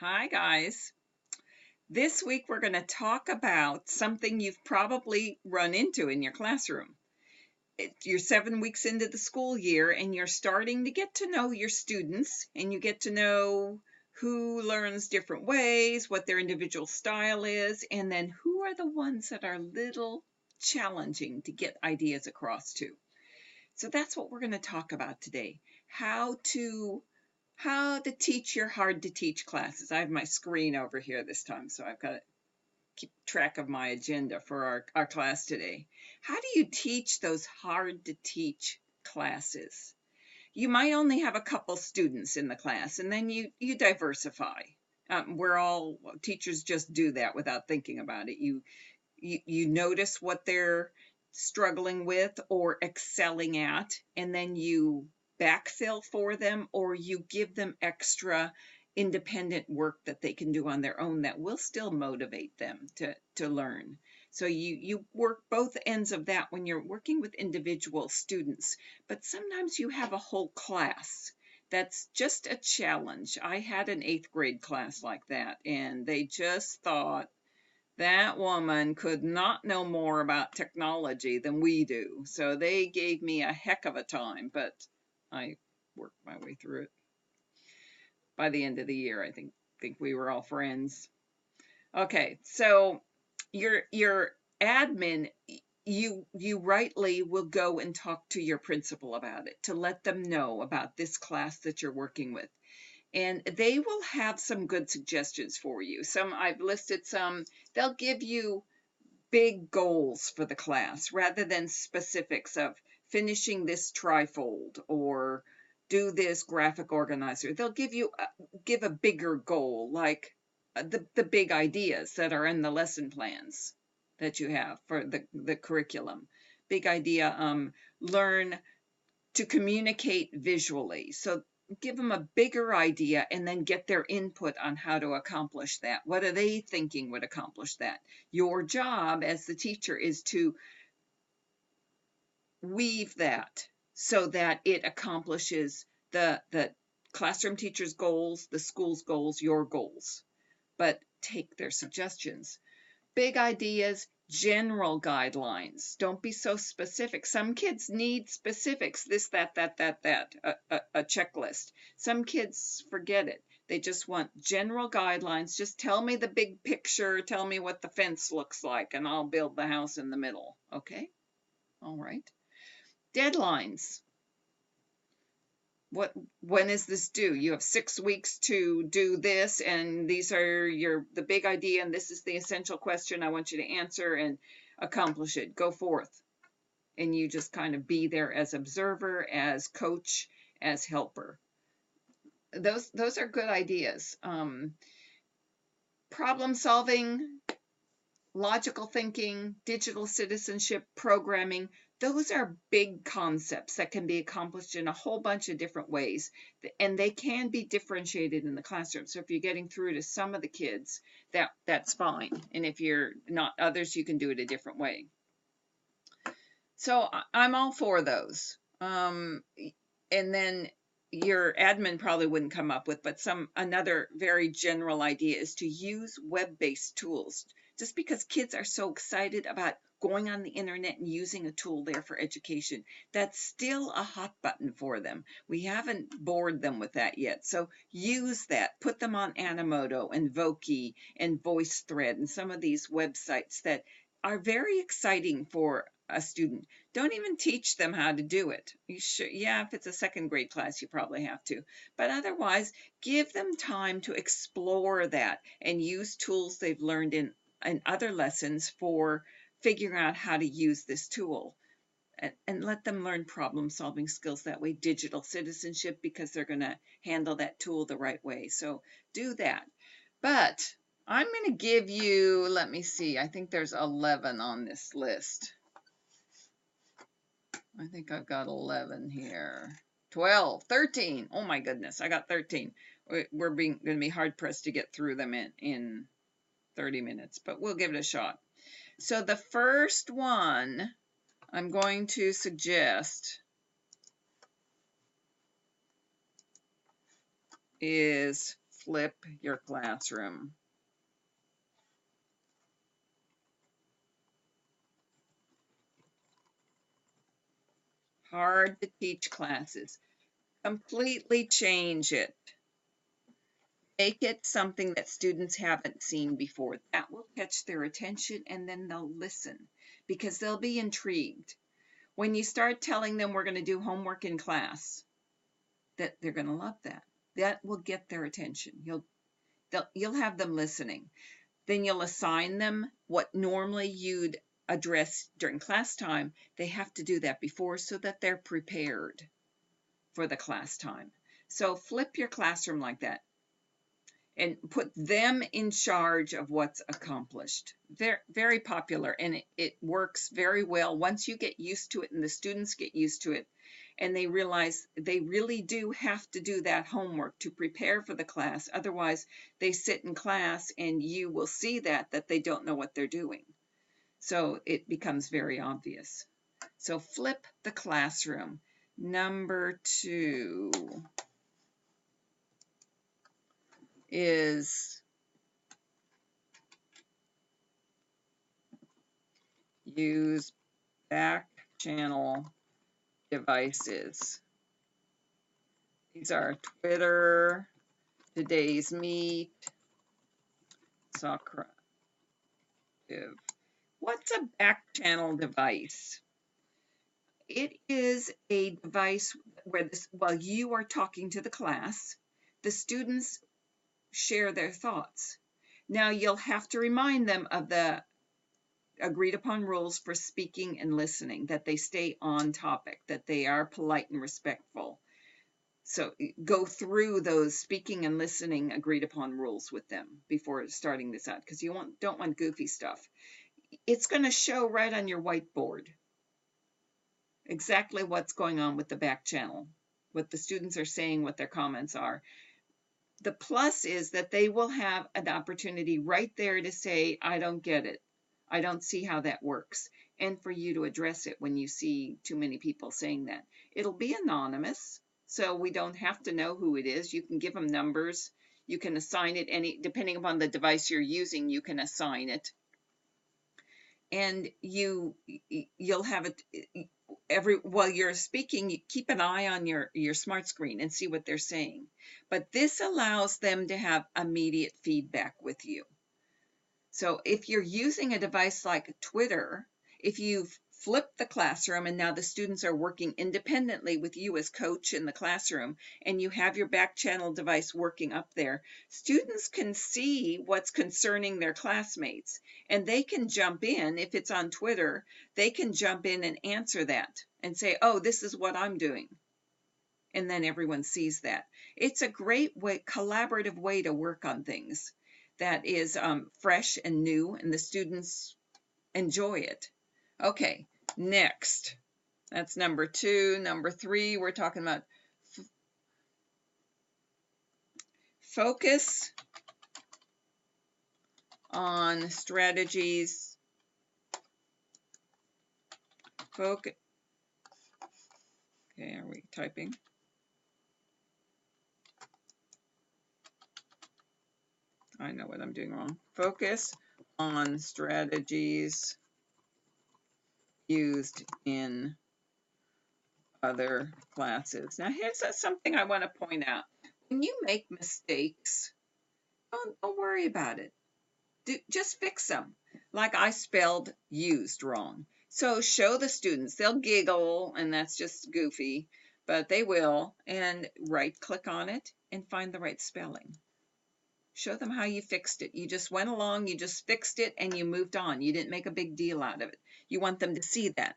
Hi, guys. This week we're going to talk about something you've probably run into in your classroom. You're 7 weeks into the school year and you're starting to get to know your students, and you get to know who learns different ways, what their individual style is, and then who are the ones that are a little challenging to get ideas across to. So that's what we're going to talk about today. How to teach your hard to teach classes. I have my screen over here this time, so I've got to keep track of my agenda for our class today. How do you teach those hard to teach classes? You might only have a couple students in the class, and then you diversify. Teachers just do that without thinking about it. You notice what they're struggling with or excelling at, and then you backfill for them, or you give them extra independent work that they can do on their own that will still motivate them to learn. So you work both ends of that when you're working with individual students, but sometimes you have a whole class that's just a challenge. I had an 8th grade class like that, and they just thought that woman could not know more about technology than we do. So they gave me a heck of a time, but I worked my way through it. By the end of the year, I think we were all friends. Okay, so your admin, you rightly will go and talk to your principal about it to let them know about this class that you're working with, and they will have some good suggestions for you. I've listed some. They'll give you big goals for the class rather than specifics of finishing this trifold or do this graphic organizer. They'll give a bigger goal, like the big ideas that are in the lesson plans that you have for the curriculum. Big idea, learn to communicate visually. So give them a bigger idea and then get their input on how to accomplish that. What are they thinking would accomplish that? Your job as the teacher is to weave that so that it accomplishes the classroom teacher's goals, the school's goals, your goals. But take their suggestions. Big ideas, general guidelines. Don't be so specific. Some kids need specifics, this, that, a checklist. Some kids forget it. They just want general guidelines. Just tell me the big picture. Tell me what the fence looks like, and I'll build the house in the middle. Okay? All right. Deadlines. When is this due? You have 6 weeks to do this, and these are the big idea, and this is the essential question I want you to answer and accomplish it. Go forth. And you just kind of be there as observer, as coach, as helper. Those are good ideas. Problem solving, logical thinking, digital citizenship, programming, those are big concepts that can be accomplished in a whole bunch of different ways, and they can be differentiated in the classroom. So if you're getting through to some of the kids, that's fine. And if you're not others, you can do it a different way. So I'm all for those. And then your admin probably wouldn't come up with, but another very general idea is to use web-based tools. Just because kids are so excited about going on the internet and using a tool there for education, that's still a hot button for them. We haven't bored them with that yet. So use that. Put them on Animoto and Voki and VoiceThread and some of these websites that are very exciting for a student. Don't even teach them how to do it. Yeah, if it's a 2nd grade class, you probably have to. But otherwise, give them time to explore that and use tools they've learned in other lessons for figuring out how to use this tool. And let them learn problem-solving skills that way, digital citizenship, because they're going to handle that tool the right way. So do that. But I'm going to give you, let me see, I think there's 11 on this list. I think I've got 11 here. 12, 13. Oh my goodness, I got 13. We're going to be hard pressed to get through them in 30 minutes, but we'll give it a shot. So the first one I'm going to suggest is flip your classroom. Hard to teach classes. Completely change it. Make it something that students haven't seen before. That will catch their attention, and then they'll listen because they'll be intrigued. When you start telling them we're going to do homework in class, that they're going to love that. That will get their attention. You'll have them listening. Then you'll assign them what normally you'd address during class time. They have to do that before so that they're prepared for the class time. So flip your classroom like that and put them in charge of what's accomplished. Very, very popular, and it works very well once you get used to it and the students get used to it and they realize they really do have to do that homework to prepare for the class. Otherwise, they sit in class and you will see that they don't know what they're doing. So it becomes very obvious. So flip the classroom. Number 2 is use back channel devices. These are Twitter, Today's Meet, Socrative. What's a back channel device? It is a device where while you are talking to the class, the students share their thoughts. Now you'll have to remind them of the agreed upon rules for speaking and listening, that they stay on topic, that they are polite and respectful. So go through those speaking and listening agreed upon rules with them before starting this out, because you don't want goofy stuff. It's going to show right on your whiteboard exactly what's going on with the back channel, what the students are saying, what their comments are. The plus is that they will have an opportunity right there to say, I don't get it. I don't see how that works. And for you to address it when you see too many people saying that. It'll be anonymous, so we don't have to know who it is. You can give them numbers. You can assign it depending upon the device you're using, you can assign it. And you'll have it while you're speaking, you keep an eye on your smart screen and see what they're saying. But this allows them to have immediate feedback with you. So if you're using a device like Twitter, if you've flipped the classroom and now the students are working independently with you as coach in the classroom, and you have your back channel device working up there, students can see what's concerning their classmates, and they can jump in. If it's on Twitter, they can jump in and answer that and say, oh, this is what I'm doing. And then everyone sees that. It's a great way, collaborative way to work on things that is fresh and new, and the students enjoy it. Okay, next. That's number 2. Number 3, we're talking about focus on strategies. Okay, are we typing? I know what I'm doing wrong. Focus on strategies used in other classes. Now, here's something I want to point out. When you make mistakes, don't worry about it. Just fix them. Like I spelled used wrong. So show the students. They'll giggle, and that's just goofy, but they will. And right-click on it and find the right spelling. Show them how you fixed it. You just went along, you just fixed it, and you moved on. You didn't make a big deal out of it. You want them to see that.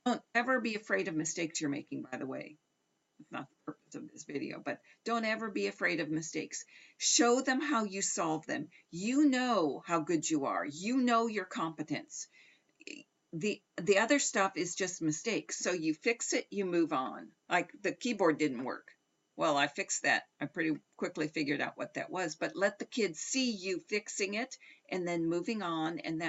Don't ever be afraid of mistakes you're making, by the way. It's not the purpose of this video, but don't ever be afraid of mistakes. Show them how you solve them. You know how good you are. You know your competence. The other stuff is just mistakes. So you fix it, you move on. Like the keyboard didn't work. Well, I fixed that. I pretty quickly figured out what that was, but let the kids see you fixing it and then moving on, and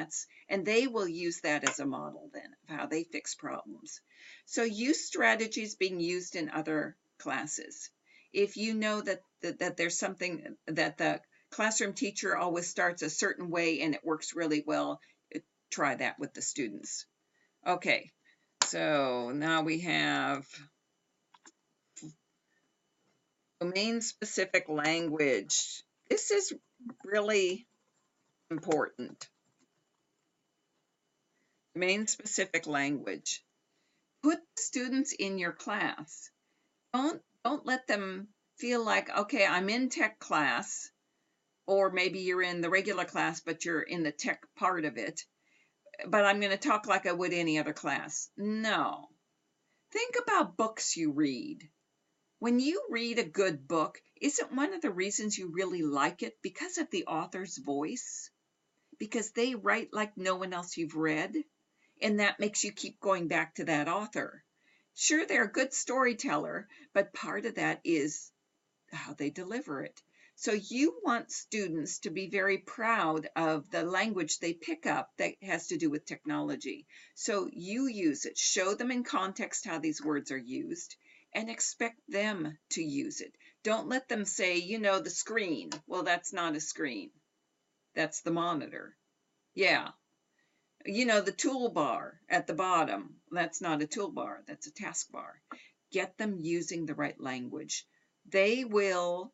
they will use that as a model then of how they fix problems. So use strategies being used in other classes. If you know that there's something that the classroom teacher always starts a certain way and it works really well, try that with the students. Okay, so now we have domain-specific language. This is really important. Domain-specific language. Put students in your class. Don't let them feel like, okay, I'm in tech class, or maybe you're in the regular class, but you're in the tech part of it, but I'm going to talk like I would any other class. No. Think about books you read. When you read a good book, isn't one of the reasons you really like it because of the author's voice? Because they write like no one else you've read, and that makes you keep going back to that author. Sure, they're a good storyteller, but part of that is how they deliver it. So you want students to be very proud of the language they pick up that has to do with technology. So you use it, show them in context how these words are used, and expect them to use it. Don't let them say, the screen. Well, that's not a screen. That's the monitor. Yeah. The toolbar at the bottom. That's not a toolbar. That's a taskbar. Get them using the right language. They will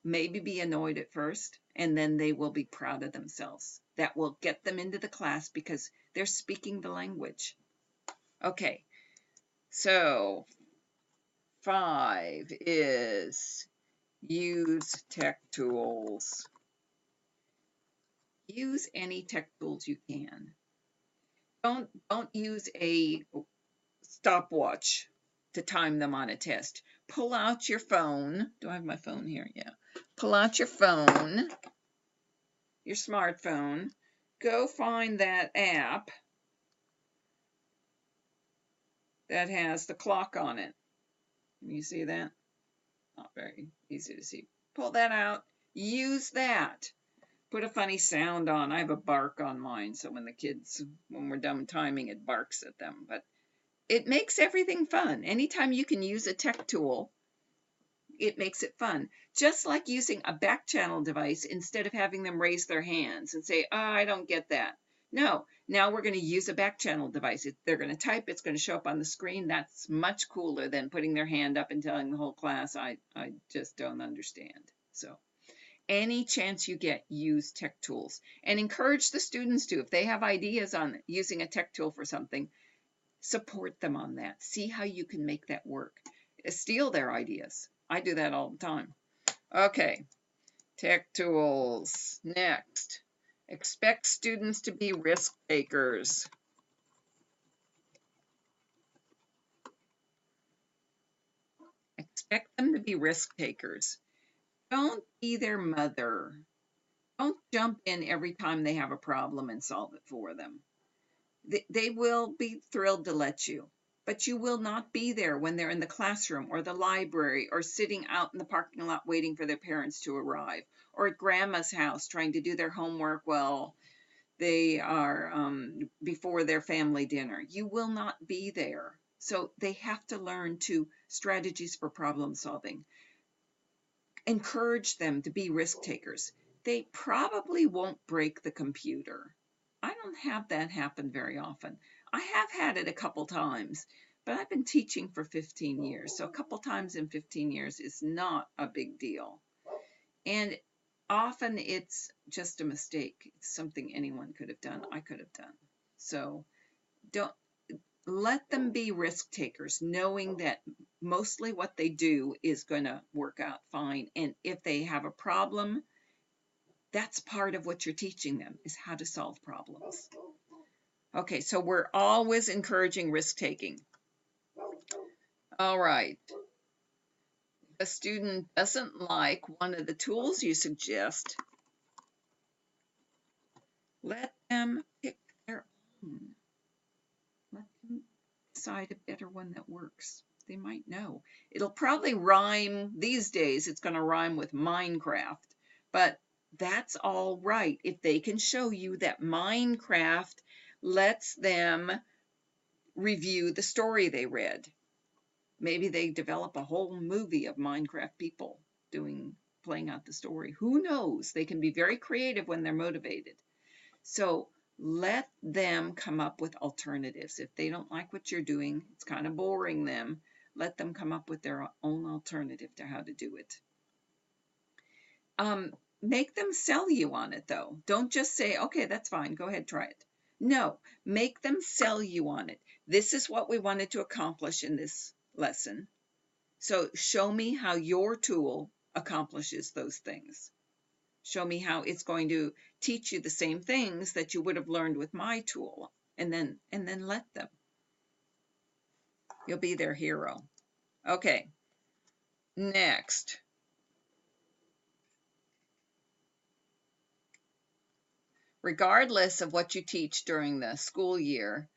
maybe be annoyed at first, and then they will be proud of themselves. That will get them into the class because they're speaking the language. Okay, so 5 is use tech tools. Use any tech tools you can. Don't use a stopwatch to time them on a test. Pull out your phone. Do I have my phone here? Yeah. Pull out your phone, your smartphone. Go find that app that has the clock on it. Can you see that? Not very easy to see. Pull that out. Use that. Put a funny sound on. I have a bark on mine, so when we're done timing, it barks at them. But it makes everything fun. Anytime you can use a tech tool, it makes it fun. Just like using a backchannel device instead of having them raise their hands and say, oh, I don't get that. No, now we're going to use a backchannel device. They're going to type, it's going to show up on the screen. That's much cooler than putting their hand up and telling the whole class, I just don't understand. So any chance you get, use tech tools and encourage the students to. If they have ideas on using a tech tool for something, support them on that. See how you can make that work. Steal their ideas. I do that all the time. Okay, tech tools. Next, expect students to be risk takers. Expect them to be risk takers. Don't be their mother. Don't jump in every time they have a problem and solve it for them. They will be thrilled to let you, but you will not be there when they're in the classroom or the library or sitting out in the parking lot waiting for their parents to arrive, or at grandma's house trying to do their homework while they are before their family dinner. You will not be there. So they have to learn strategies for problem solving. Encourage them to be risk takers. They probably won't break the computer. I don't have that happen very often. I have had it a couple times, but I've been teaching for 15 years. So a couple times in 15 years is not a big deal. And often it's just a mistake. It's something anyone could have done, I could have done. So don't let them be risk takers, knowing that mostly what they do is going to work out fine. And if they have a problem, that's part of what you're teaching them, is how to solve problems. Okay, so we're always encouraging risk-taking. All right. If a student doesn't like one of the tools you suggest, let them pick their own. Let them decide a better one that works. They might know. It'll probably rhyme these days. It's going to rhyme with Minecraft, but that's all right if they can show you that Minecraft lets them review the story they read. Maybe they develop a whole movie of Minecraft people playing out the story. Who knows? They can be very creative when they're motivated. So let them come up with alternatives. If they don't like what you're doing, it's kind of boring them. Let them come up with their own alternative to how to do it. Make them sell you on it, though. Don't just say, okay, that's fine, go ahead, try it. No, make them sell you on it. This is what we wanted to accomplish in this lesson. So show me how your tool accomplishes those things. Show me how it's going to teach you the same things that you would have learned with my tool, and then let them. You'll be their hero. Okay, next. Regardless of what you teach during the school year,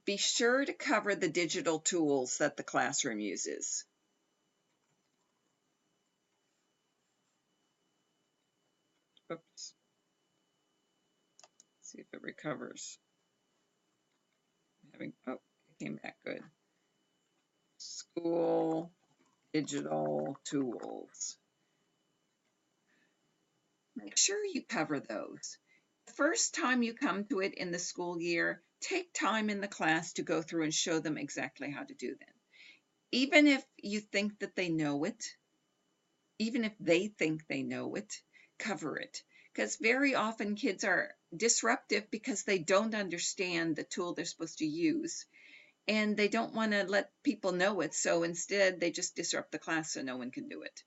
be sure to cover the digital tools that the classroom uses. Oops. See if it recovers. Oh, it came back good. School digital tools. Make sure you cover those. The first time you come to it in the school year, take time in the class to go through and show them exactly how to do that. Even if you think that they know it, even if they think they know it, cover it. Because very often kids are disruptive because they don't understand the tool they're supposed to use, and they don't want to let people know it, so instead they just disrupt the class so no one can do it.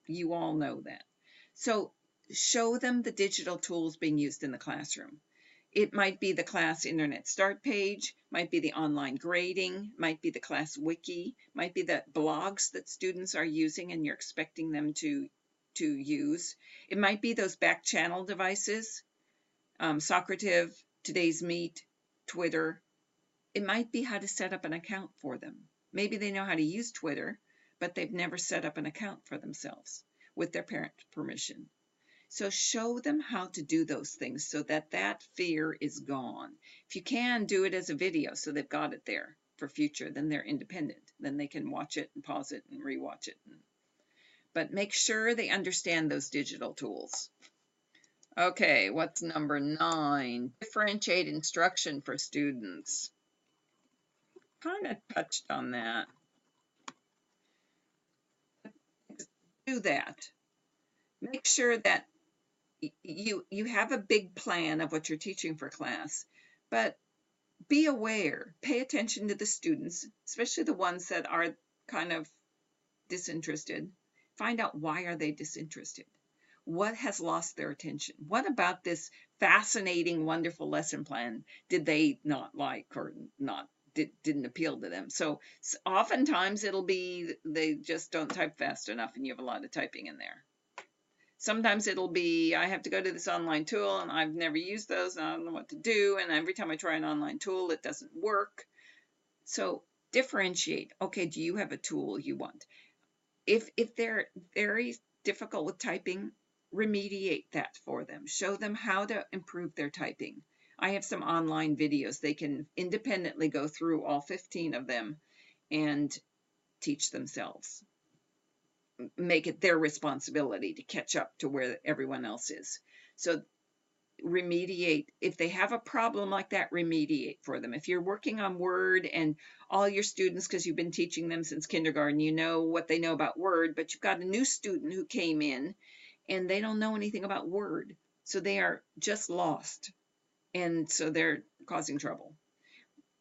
You all know that. So show them the digital tools being used in the classroom. It might be the class internet start page, might be the online grading, might be the class wiki, might be the blogs that students are using and you're expecting them to use. It might be those back channel devices, Socrative, Today's Meet, Twitter. It might be how to set up an account for them. Maybe they know how to use Twitter, but they've never set up an account for themselves with their parent permission. So show them how to do those things so that that fear is gone. If you can, do it as a video so they've got it there for future, then they're independent. Then they can watch it and pause it and rewatch it. But make sure they understand those digital tools. Okay, what's number 9? Differentiate instruction for students. Kind of touched on that. Do that. Make sure that you have a big plan of what you're teaching for class, but be aware, pay attention to the students, especially the ones that are kind of disinterested. Find out, why are they disinterested? What has lost their attention? What about this fascinating, wonderful lesson plan did they not like, or didn't appeal to them? So oftentimes it'll be they just don't type fast enough and you have a lot of typing in there. Sometimes it'll be, I have to go to this online tool and I've never used those and I don't know what to do, and every time I try an online tool it doesn't work. So differentiate. Okay, do you have a tool you want? If they're very difficult with typing, remediate that for them. Show them how to improve their typing. I have some online videos. They can independently go through all 15 of them and teach themselves. Make it their responsibility to catch up to where everyone else is. So remediate. If they have a problem like that, remediate for them. If you're working on Word and all your students, because you've been teaching them since kindergarten, you know what they know about Word, but you've got a new student who came in and they don't know anything about Word. So they are just lost. And so they're causing trouble.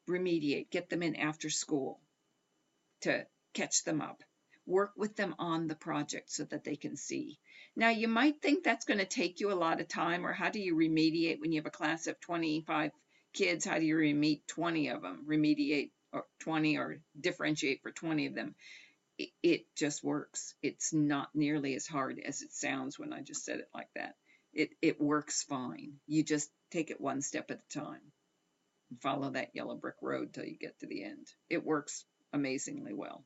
Remediate. Get them in after school to catch them up. Work with them on the project so that they can see. Now, you might think that's going to take you a lot of time, or how do you remediate when you have a class of 25 kids? How do you remediate 20 of them? Remediate or 20 or differentiate for 20 of them? It just works. It's not nearly as hard as it sounds when I just said it like that. It works fine. You just take it one step at a time and follow that yellow brick road till you get to the end. It works amazingly well.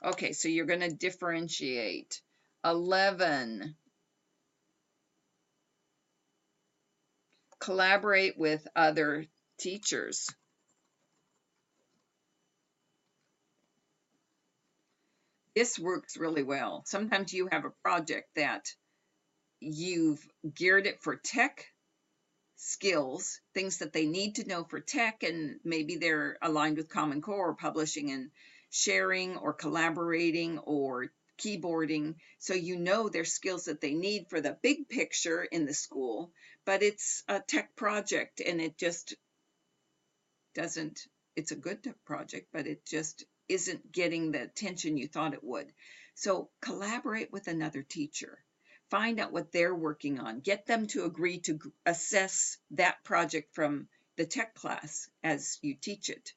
Okay, so you're going to differentiate. 11. Collaborate with other teachers. This works really well. Sometimes you have a project that you've geared it for tech skills, things that they need to know for tech, and maybe they're aligned with Common Core, or publishing and sharing, or collaborating, or keyboarding. So you know their skills that they need for the big picture in the school, but it's a tech project and it just doesn't, it's a good project, but it just isn't getting the attention you thought it would. So collaborate with another teacher. Find out what they're working on. Get them to agree to assess that project from the tech class as you teach it.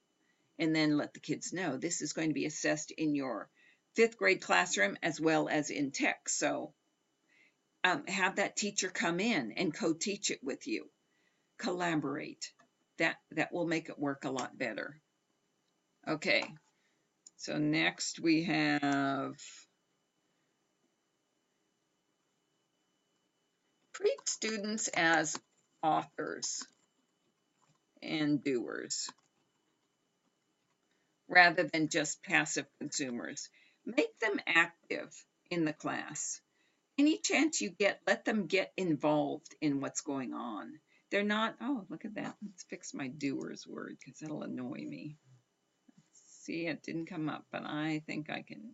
And then let the kids know this is going to be assessed in your 5th grade classroom as well as in tech. So have that teacher come in and co-teach it with you. Collaborate. That will make it work a lot better. Okay, so next we have treat students as authors and doers rather than just passive consumers. Make them active in the class. Any chance you get, let them get involved in what's going on. They're not, oh, look at that. Let's fix my doers word because that'll annoy me. See, it didn't come up, but I think I can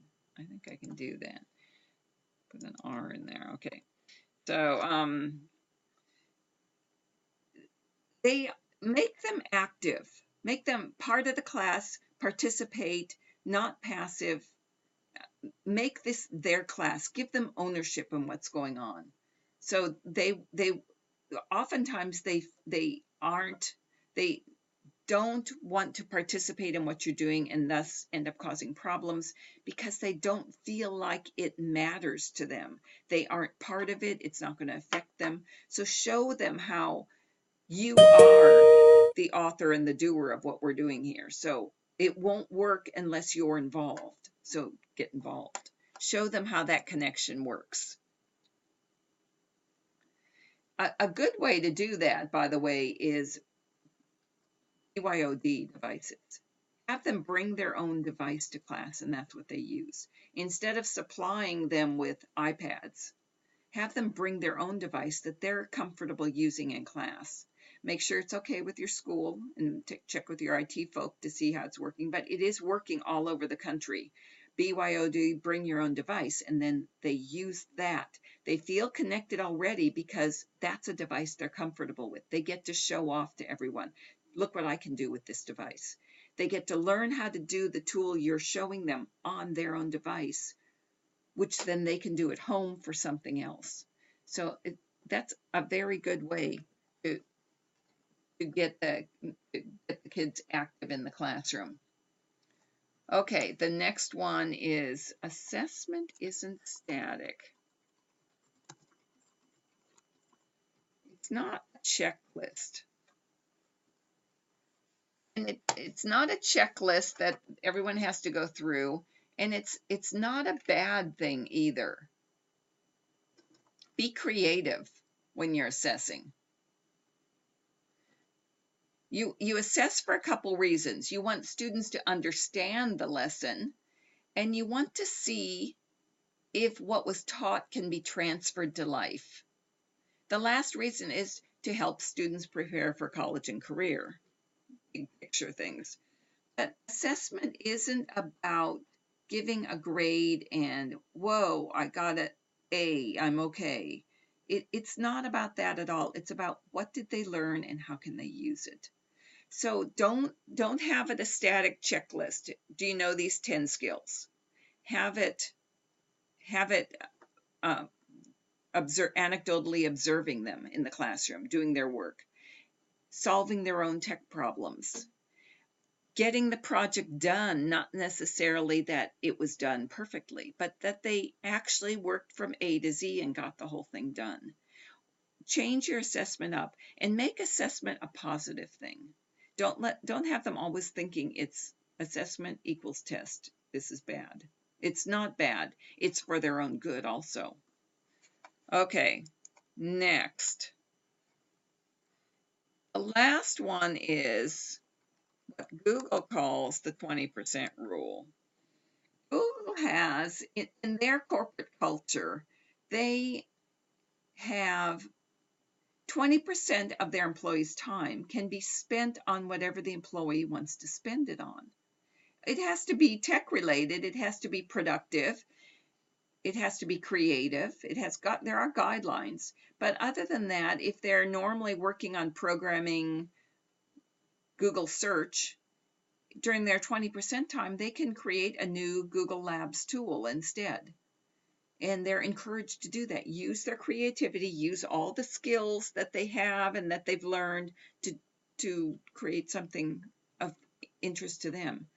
do that. Put an R in there. Okay. So they make them active, make them part of the class, participate, not passive. Make this their class, give them ownership in what's going on. So they oftentimes they don't want to participate in what you're doing and thus end up causing problems because they don't feel like it matters to them. They aren't part of it. It's not going to affect them. So show them how you are the author and the doer of what we're doing here. So it won't work unless you're involved. So get involved. Show them how that connection works. A good way to do that, by the way, is BYOD devices. Have them bring their own device to class, and that's what they use. Instead of supplying them with iPads, have them bring their own device that they're comfortable using in class. Make sure it's okay with your school and check with your IT folk to see how it's working, but it is working all over the country. BYOD, bring your own device, and then they use that. They feel connected already because that's a device they're comfortable with. They get to show off to everyone. Look what I can do with this device. They get to learn how to do the tool you're showing them on their own device, which then they can do at home for something else. So that's a very good way to get the kids active in the classroom. Okay, the next one is assessment isn't static. It's not a checklist. And it's not a checklist that everyone has to go through, and it's not a bad thing either. Be creative when you're assessing. You assess for a couple reasons. You want students to understand the lesson, and you want to see if what was taught can be transferred to life. The last reason is to help students prepare for college and career. Big picture things. But assessment isn't about giving a grade and, whoa, I got an A, I'm okay. It's not about that at all. It's about what did they learn and how can they use it. So don't have it a static checklist. Do you know these 10 skills? Have it anecdotally observing them in the classroom, doing their work, solving their own tech problems, getting the project done, not necessarily that it was done perfectly, but that they actually worked from A to Z and got the whole thing done. Change your assessment up and make assessment a positive thing. Don't have them always thinking it's assessment equals test. This is bad. It's not bad. It's for their own good also. Okay, next. The last one is what Google calls the 20% rule. Google has, in their corporate culture, they have 20% of their employees' time can be spent on whatever the employee wants to spend it on. It has to be tech related, it has to be productive, it has to be creative, there are guidelines. But other than that, if they're normally working on programming Google search, during their 20% time, they can create a new Google Labs tool instead. And they're encouraged to do that. Use their creativity, use all the skills that they have and that they've learned to create something of interest to them.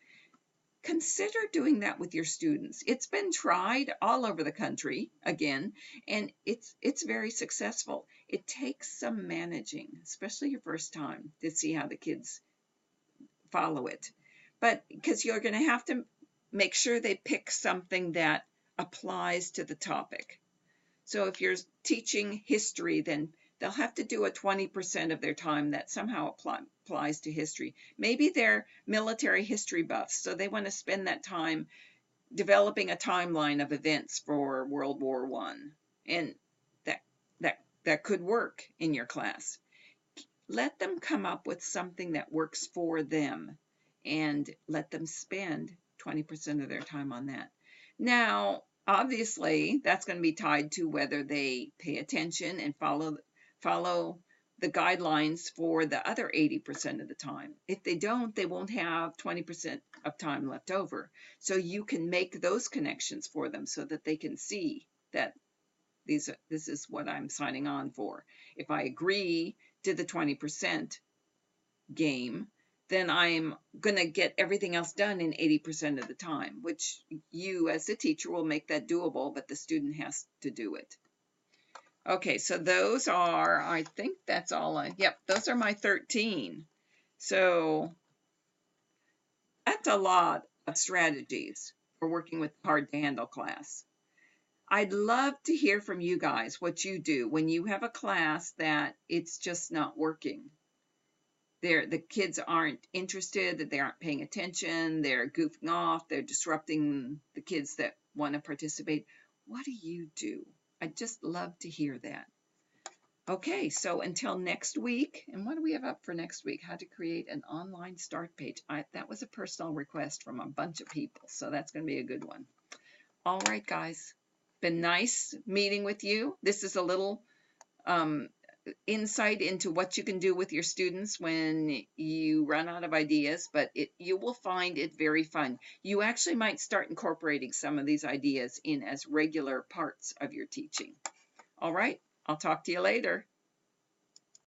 Consider doing that with your students. It's been tried all over the country, again, and it's very successful. It takes some managing, especially your first time, to see how the kids follow it. But because you're going to have to make sure they pick something that applies to the topic. So if you're teaching history, then they'll have to do a 20% of their time that somehow applies to history. Maybe they're military history buffs, so they want to spend that time developing a timeline of events for World War I, and that could work in your class. Let them come up with something that works for them, and let them spend 20% of their time on that. Now, obviously, that's going to be tied to whether they pay attention and follow the guidelines for the other 80% of the time. If they don't, they won't have 20% of time left over. So you can make those connections for them so that they can see that this is what I'm signing on for. If I agree to the 20% game, then I'm going to get everything else done in 80% of the time, which you as the teacher will make that doable, but the student has to do it. Okay, so those are, I think that's all yep, those are my 13. So that's a lot of strategies for working with hard to handle class. I'd love to hear from you guys what you do when you have a class that it's just not working. The kids aren't interested, that they aren't paying attention, they're goofing off, they're disrupting the kids that want to participate. What do you do? I'd just love to hear that. Okay, so until next week, and what do we have up for next week? How to create an online start page. That was a personal request from a bunch of people, so that's going to be a good one. All right, guys. Been nice meeting with you. This is a little insight into what you can do with your students when you run out of ideas, but you will find it very fun. You actually might start incorporating some of these ideas in as regular parts of your teaching. All right, I'll talk to you later.